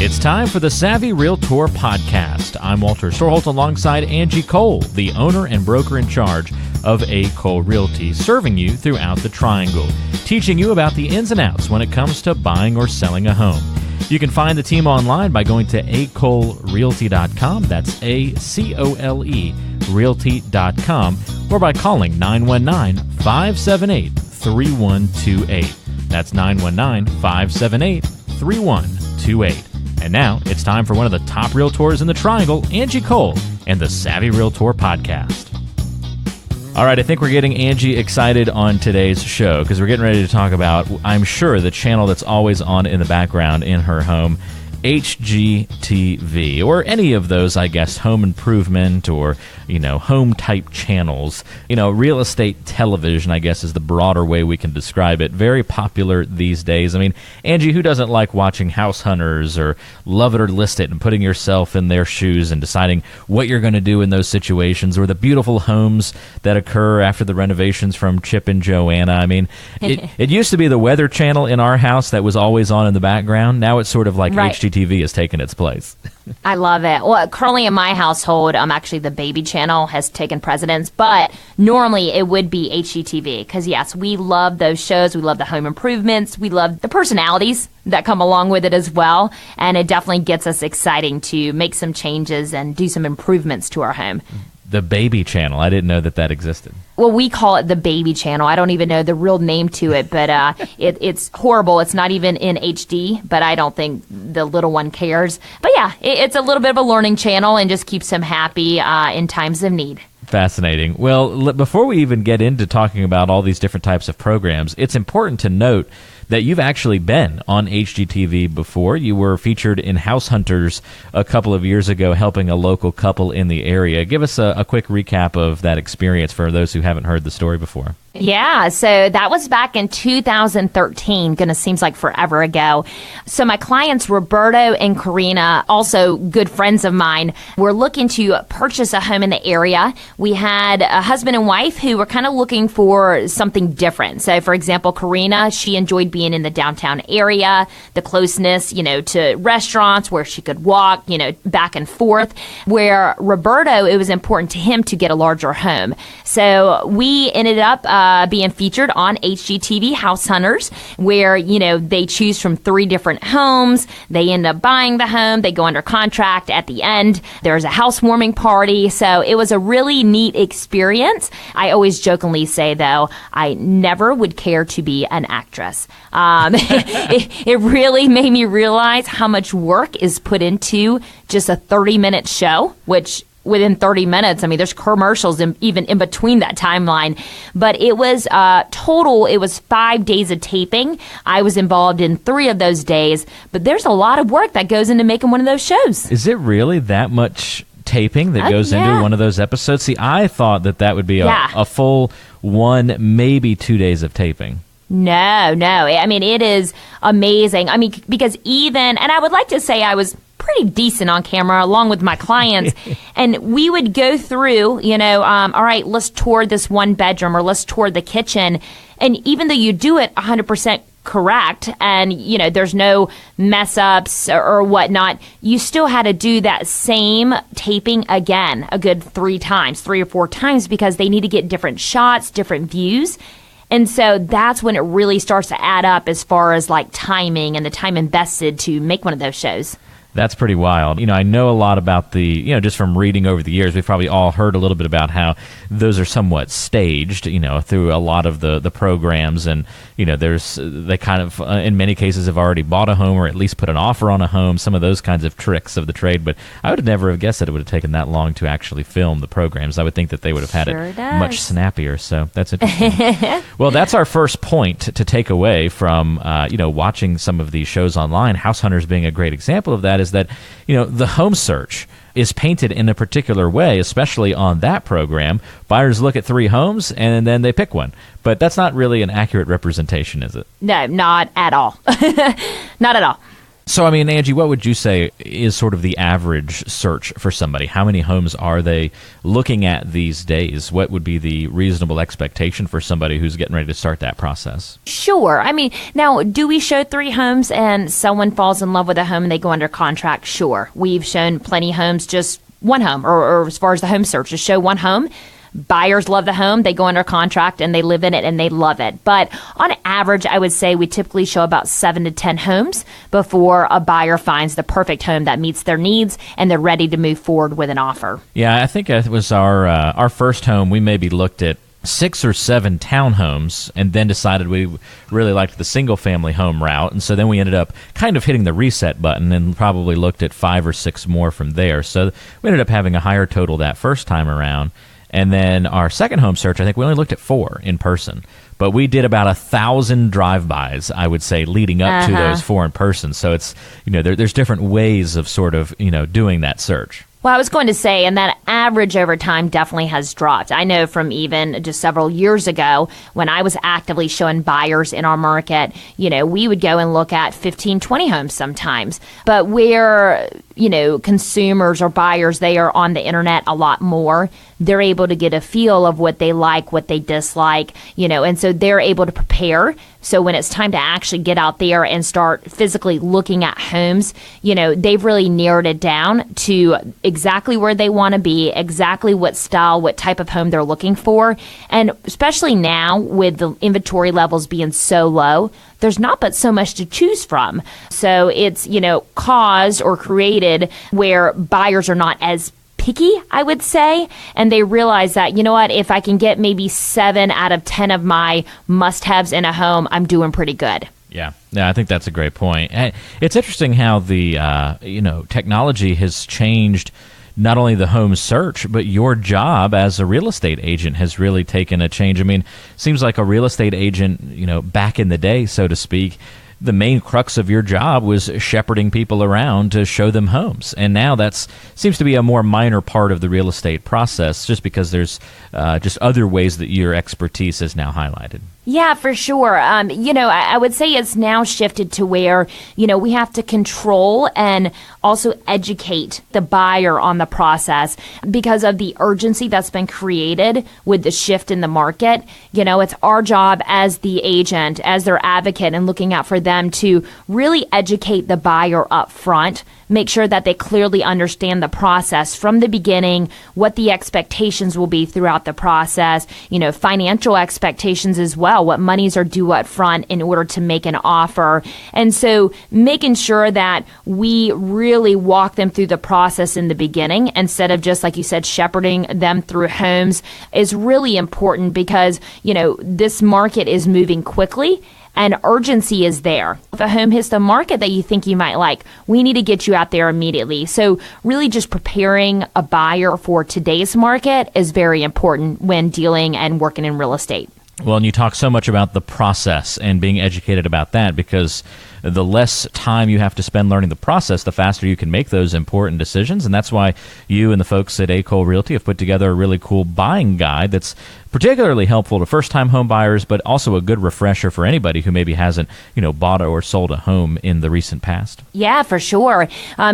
It's time for the Savvy Realtor Podcast. I'm Walter Storholt alongside Angie Cole, the owner and broker in charge of A. Cole Realty, serving you throughout the Triangle, teaching you about the ins and outs when it comes to buying or selling a home. You can find the team online by going to acolerealty.com. That's A-C-O-L-E realty.com, or by calling 919-578-3128. That's 919-578-3128. And now it's time for one of the top realtors in the Triangle, Angie Cole, and the Savvy Realtor Podcast. All right, I think we're getting Angie excited on today's show because we're getting ready to talk about, I'm sure, the channel that's always on in the background in her home, HGTV, or any of those, I guess, home improvement or, home type channels. Real estate television, I guess, is the broader way we can describe it. Very popular these days. I mean, Angie, who doesn't like watching House Hunters or Love It or List It and putting yourself in their shoes and deciding what you're going to do in those situations, or the beautiful homes that occur after the renovations from Chip and Joanna? I mean, it used to be the Weather Channel in our house that was always on in the background. Now it's sort of like right. HGTV has taken its place. I love it. Well, currently in my household, actually the baby channel has taken precedence, but normally it would be HGTV because, yes, we love those shows. We love the home improvements. We love the personalities that come along with it as well, and it definitely gets us exciting to make some changes and do some improvements to our home. The baby channel. I didn't know that existed. Well, we call it the baby channel. I don't even know the real name to it, but it's horrible. It's not even in HD, but I don't think the little one cares. But yeah, it's a little bit of a learning channel and just keeps them happy in times of need. Fascinating. Well, before we even get into talking about all these different types of programs, it's important to note that you've actually been on HGTV before. You were featured in House Hunters a couple of years ago, helping a local couple in the area. Give us a quick recap of that experience for those who haven't heard the story before. Yeah, so that was back in 2013. Goodness, seems like forever ago. So my clients, Roberto and Karina, also good friends of mine, were looking to purchase a home in the area. We had a husband and wife who were kind of looking for something different. So, for example, Karina, she enjoyed being in the downtown area, the closeness, to restaurants where she could walk, back and forth. Where Roberto, it was important to him to get a larger home. So we ended up being featured on HGTV House Hunters, where, they choose from 3 different homes. They end up buying the home. They go under contract. At the end, there's a housewarming party. So it was a really neat experience. I always jokingly say, though, I never would care to be an actress. It really made me realize how much work is put into just a 30-minute show, which within 30 minutes, there's commercials even in between that timeline. But it was it was 5 days of taping. I was involved in 3 of those days. But there's a lot of work that goes into making one of those shows. Is it really that much taping that goes into one of those episodes? See, I thought that would be a full 1, maybe 2 days of taping. No. It is amazing. Because and I would like to say I was pretty decent on camera along with my clients. And we would go through, all right, let's tour this one bedroom or let's tour the kitchen. And even though you do it 100% correct and, there's no mess ups or whatnot, you still had to do that same taping again a good 3 or 4 times because they need to get different shots, different views. And so that's when it really starts to add up as far as like timing and the time invested to make one of those shows. That's pretty wild. I know a lot about the, just from reading over the years, we've probably all heard a little bit about how those are somewhat staged, through a lot of the programs. And, they kind of, in many cases, have already bought a home or at least put an offer on a home, some of those kinds of tricks of the trade. But I would never have guessed that it would have taken that long to actually film the programs. I would think that they would have had it much snappier. So that's interesting. Well, that's our first point to take away from, watching some of these shows online, House Hunters being a great example of that, is that, the home search is painted in a particular way, especially on that program. Buyers look at 3 homes and then they pick one. But that's not really an accurate representation, is it? No, not at all. Not at all. So, I mean, Angie, what would you say is sort of the average search for somebody? How many homes are they looking at these days? What would be the reasonable expectation for somebody who's getting ready to start that process? Sure. I mean, now, do we show 3 homes and someone falls in love with a home and they go under contract? Sure. We've shown plenty of homes, just one home, or as far as the home search, just show one home. Buyers love the home, they go under contract, and they live in it, and they love it. But on average, I would say we typically show about 7 to 10 homes before a buyer finds the perfect home that meets their needs, and they're ready to move forward with an offer. Yeah, I think it was our first home. We maybe looked at 6 or 7 townhomes and then decided we really liked the single-family home route. And so then we ended up kind of hitting the reset button and probably looked at 5 or 6 more from there. So we ended up having a higher total that first time around. And then our second home search, I think we only looked at 4 in person. But we did about 1,000 drive-bys, I would say, leading up to those 4 in person. So it's, there's different ways of sort of, doing that search. Well, I was going to say, and that average over time definitely has dropped. I know from even just several years ago when I was actively showing buyers in our market, we would go and look at 15, 20 homes sometimes. But where, consumers or buyers, they are on the internet a lot more. They're able to get a feel of what they like, what they dislike, and so they're able to prepare. So when it's time to actually get out there and start physically looking at homes, they've really narrowed it down to exactly where they want to be, exactly what style, what type of home they're looking for. And especially now with the inventory levels being so low, there's not but so much to choose from. So it's, caused or created where buyers are not as picky, I would say, and they realize that, if I can get maybe 7 out of 10 of my must-haves in a home, I'm doing pretty good. Yeah, I think that's a great point. It's interesting how the, technology has changed not only the home search, but your job as a real estate agent has really taken a change. I mean, seems like a real estate agent, back in the day, so to speak, the main crux of your job was shepherding people around to show them homes. And now that seems to be a more minor part of the real estate process just because there's just other ways that your expertise is now highlighted. Yeah, for sure. I would say it's now shifted to where, we have to control and also educate the buyer on the process because of the urgency that's been created with the shift in the market. It's our job as the agent, as their advocate, and looking out for them to really educate the buyer up front, make sure that they clearly understand the process from the beginning, what the expectations will be throughout the process, financial expectations as well, what monies are due up front in order to make an offer. And so making sure that we really walk them through the process in the beginning instead of just, like you said, shepherding them through homes is really important because, this market is moving quickly. And urgency is there. If a home hits the market that you think you might like, we need to get you out there immediately. So really just preparing a buyer for today's market is very important when dealing and working in real estate. Well, and you talk so much about the process and being educated about that because the less time you have to spend learning the process, the faster you can make those important decisions. And that's why you and the folks at Cole Realty have put together a really cool buying guide that's particularly helpful to first-time home buyers, but also a good refresher for anybody who maybe hasn't, bought or sold a home in the recent past. Yeah, for sure.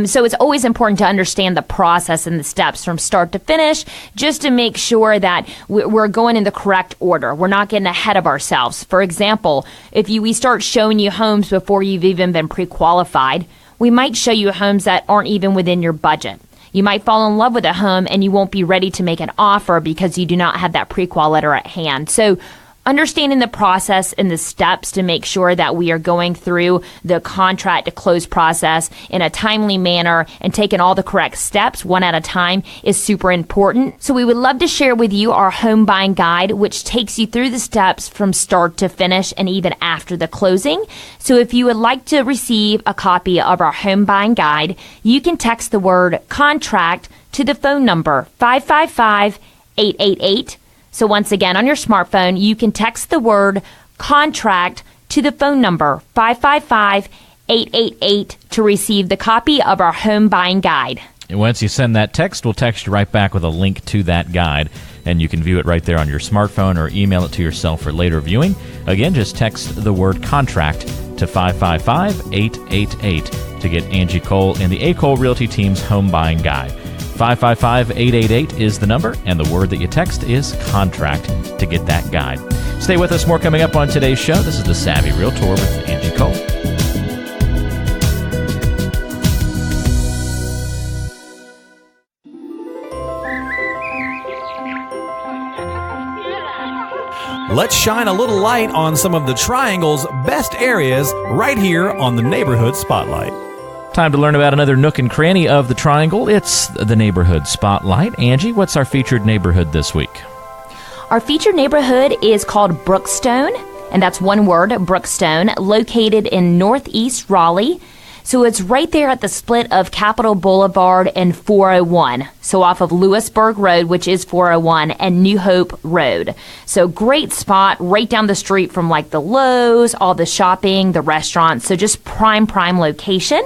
So it's always important to understand the process and the steps from start to finish, just to make sure that we're going in the correct order. We're not getting ahead of ourselves. For example, if we start showing you homes before you've even been pre-qualified, we might show you homes that aren't even within your budget. You might fall in love with a home and you won't be ready to make an offer because you do not have that pre-qual letter at hand. So understanding the process and the steps to make sure that we are going through the contract to close process in a timely manner and taking all the correct steps one at a time is super important. So we would love to share with you our home buying guide, which takes you through the steps from start to finish and even after the closing. So if you would like to receive a copy of our home buying guide, you can text the word contract to the phone number 555-888. So once again, on your smartphone, you can text the word contract to the phone number 555-888 to receive the copy of our home buying guide. And once you send that text, we'll text you right back with a link to that guide, and you can view it right there on your smartphone or email it to yourself for later viewing. Again, just text the word contract to 555-888 to get Angie Cole and the A. Cole Realty team's home buying guide. 555-888 is the number, and the word that you text is contract to get that guide. Stay with us. More coming up on today's show. This is the Savvy Realtor with Angie Cole. Let's shine a little light on some of the Triangle's best areas right here on the Neighborhood Spotlight. Time to learn about another nook and cranny of the Triangle. It's the Neighborhood Spotlight. Angie, what's our featured neighborhood this week? Our featured neighborhood is called Brookstone, and that's one word, Brookstone, located in northeast Raleigh. So it's right there at the split of Capitol Boulevard and 401. So off of Lewisburg Road, which is 401, and New Hope Road. So great spot right down the street from like the Lowe's, all the shopping, the restaurants. So just prime location.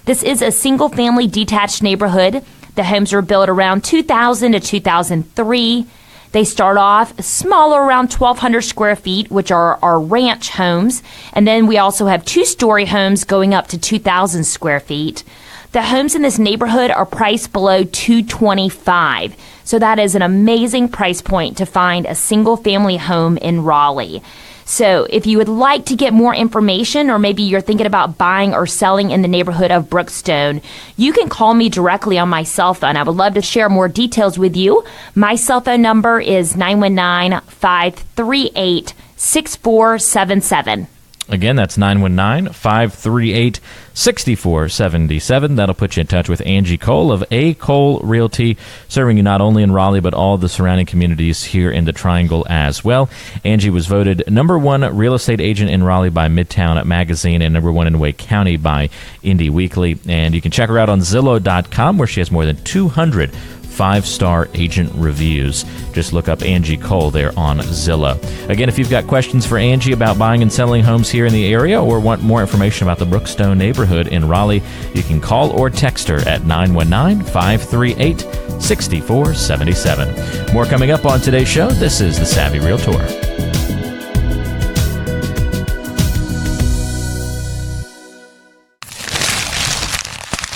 This is a single family detached neighborhood. The homes were built around 2000 to 2003. They start off smaller, around 1,200 square feet, which are our ranch homes. And then we also have two-story homes going up to 2,000 square feet. The homes in this neighborhood are priced below $225,000. So that is an amazing price point to find a single-family home in Raleigh. So if you would like to get more information, or maybe you're thinking about buying or selling in the neighborhood of Brookstone, you can call me directly on my cell phone. I would love to share more details with you. My cell phone number is 919-538-6477. Again, that's 919-538-6477. That'll put you in touch with Angie Cole of A. Cole Realty, serving you not only in Raleigh, but all the surrounding communities here in the Triangle as well. Angie was voted #1 real estate agent in Raleigh by Midtown Magazine and #1 in Wake County by Indy Weekly. And you can check her out on Zillow.com, where she has more than 200 5-star agent reviews. Just look up Angie Cole there on Zillow. Again, if you've got questions for Angie about buying and selling homes here in the area, or want more information about the Brookstone neighborhood in Raleigh, you can call or text her at 919-538-6477. More coming up on today's show. This is the Savvy Realtor.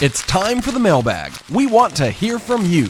It's time for the mailbag. We want to hear from you.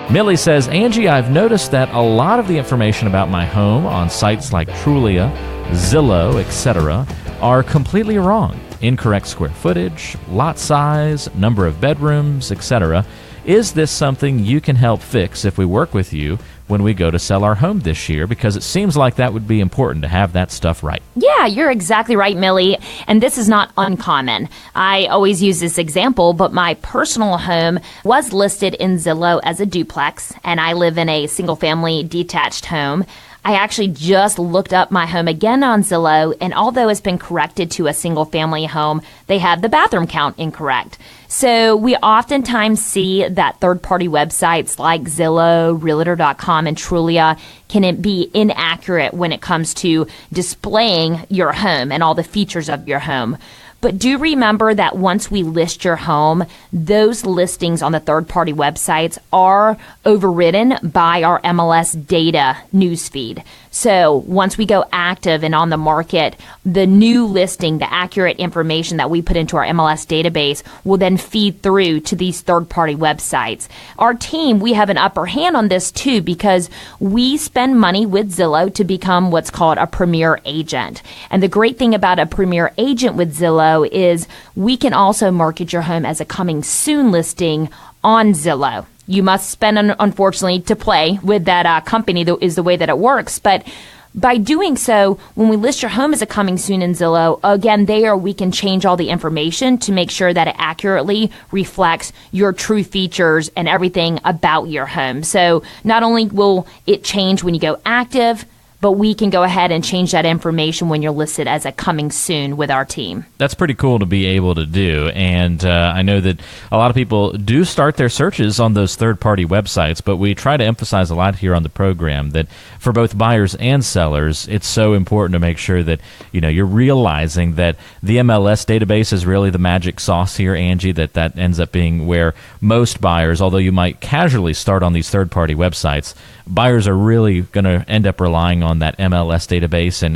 Millie says, Angie, I've noticed that a lot of the information about my home on sites like Trulia, Zillow, etc. are completely wrong. Incorrect square footage, lot size, number of bedrooms, etc. Is this something you can help fix if we work with you when we go to sell our home this year? Because it seems like that would be important to have that stuff right. Yeah, you're exactly right, Millie. And this is not uncommon. I always use this example, but my personal home was listed in Zillow as a duplex, and I live in a single-family detached home. I actually just looked up my home again on Zillow, and although it's been corrected to a single-family home, they have the bathroom count incorrect. So we oftentimes see that third-party websites like Zillow, Realtor.com, and Trulia can be inaccurate when it comes to displaying your home and all the features of your home. But do remember that once we list your home, those listings on the third-party websites are overridden by our MLS data newsfeed. So once we go active and on the market, the new listing, the accurate information that we put into our MLS database will then feed through to these third-party websites. Our team, we have an upper hand on this too, because we spend money with Zillow to become what's called a premier agent. And the great thing about a premier agent with Zillow is we can also market your home as a coming soon listing on Zillow. You must spend, unfortunately, to play with that company, is the way that it works. But by doing so, when we list your home as a coming soon in Zillow, again, there we can change all the information to make sure that it accurately reflects your true features and everything about your home. So not only will it change when you go active, but we can go ahead and change that information when you're listed as a coming soon with our team. That's pretty cool to be able to do. And I know that a lot of people do start their searches on those third-party websites, but we try to emphasize a lot here on the program that for both buyers and sellers, it's so important to make sure that you're realizing that the MLS database is really the magic sauce here, Angie, that ends up being where most buyers, although you might casually start on these third-party websites, buyers are really going to end up relying on on that MLS database and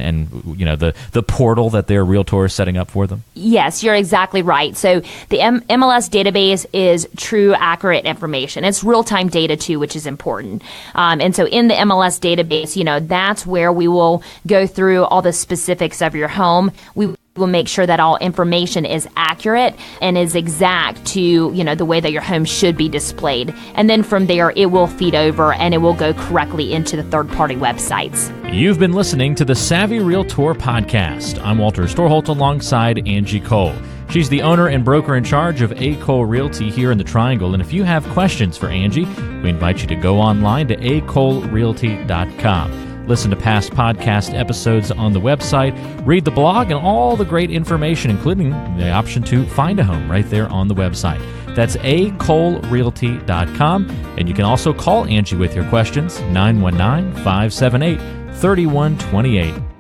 the portal that their realtor is setting up for them? Yes, you're exactly right. So the MLS database is true, accurate information. It's real-time data too, which is important. And so in the MLS database, that's where we will go through all the specifics of your home. We will make sure that all information is accurate and is exact to, the way that your home should be displayed. And then from there, it will feed over and it will go correctly into the third-party websites. You've been listening to the Savvy Realtor Podcast. I'm Walter Storholt alongside Angie Cole. She's the owner and broker in charge of A. Cole Realty here in the Triangle. And if you have questions for Angie, we invite you to go online to acolerealty.com. Listen to past podcast episodes on the website, read the blog, and all the great information, including the option to find a home right there on the website. That's acolerealty.com. And you can also call Angie with your questions, 919-578-3128.